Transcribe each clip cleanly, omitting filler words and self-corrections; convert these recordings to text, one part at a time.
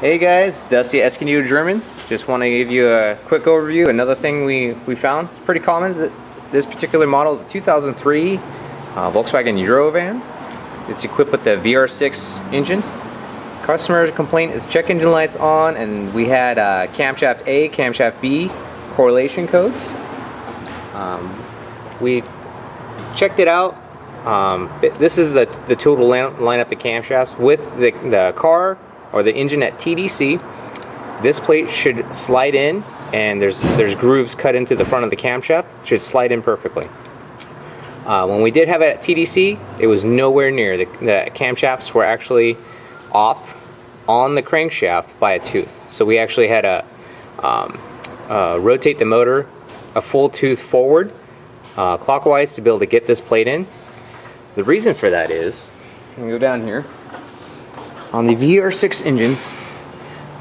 Hey guys, Dusty Escondido German. Just want to give you a quick overview. Another thing we found, it's pretty common. This particular model is a 2003 Volkswagen Eurovan. It's equipped with the VR6 engine. Customer complaint is check engine lights on, and we had camshaft A, camshaft B correlation codes. We checked it out. This is the total lineup the camshafts with the car or the engine at TDC. This plate should slide in, and there's grooves cut into the front of the camshaft. It should slide in perfectly. When we did have it at TDC, it was nowhere near. The camshafts were actually off on the crankshaft by a tooth. So we actually had to rotate the motor a full tooth forward clockwise to be able to get this plate in. The reason for that is, I'm gonna go down here. On the VR6 engines,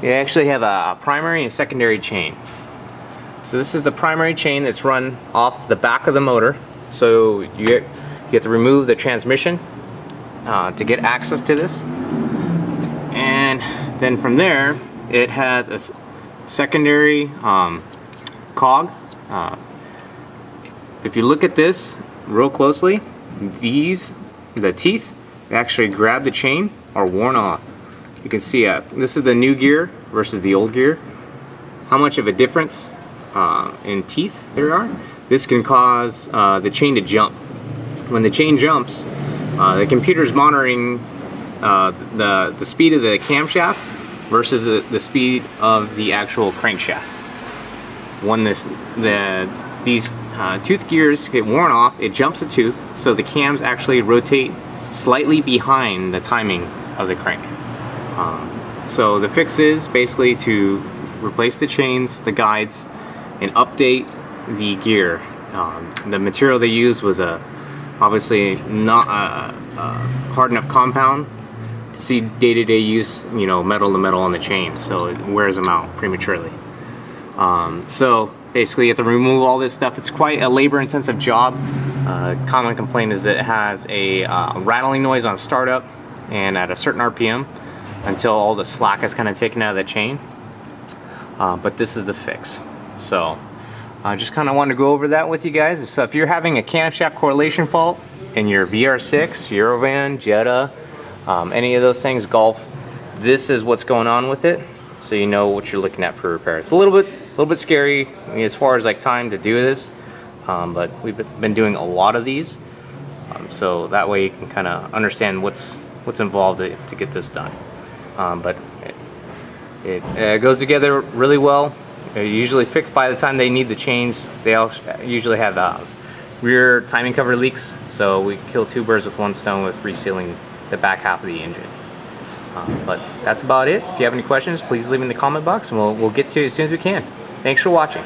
you actually have a primary and secondary chain. So this is the primary chain that's run off the back of the motor. So you have to remove the transmission to get access to this. And then from there, it has a secondary cog. If you look at this real closely, the teeth actually grab the chain are worn off. You can see this is the new gear versus the old gear. How much of a difference in teeth there are. This can cause the chain to jump. When the chain jumps, the computer's monitoring the speed of the camshafts versus the speed of the actual crankshaft. When these tooth gears get worn off, it jumps a tooth, so the cams actually rotate slightly behind the timing of the crank. So the fix is basically to replace the chains, the guides, and update the gear. The material they used was obviously not hard enough compound to see day-to-day use, metal to metal on the chain, so it wears them out prematurely. So basically you have to remove all this stuff. It's quite a labor-intensive job. Common complaint is that it has a rattling noise on startup and at a certain RPM until all the slack is kind of taken out of the chain. But this is the fix. So I just kind of wanted to go over that with you guys. So if you're having a camshaft correlation fault in your VR6, Eurovan, Jetta, any of those things, Golf, this is what's going on with it, so you know what you're looking at for repair. It's a little bit scary as far as like time to do this, but we've been doing a lot of these, so that way you can kind of understand what's involved to get this done. But it goes together really well. They're usually fixed by the time they need the chains. They also usually have rear timing cover leaks, so we kill two birds with one stone with resealing the back half of the engine. But that's about it. If you have any questions, please leave them in the comment box, and we'll get to it as soon as we can. Thanks for watching.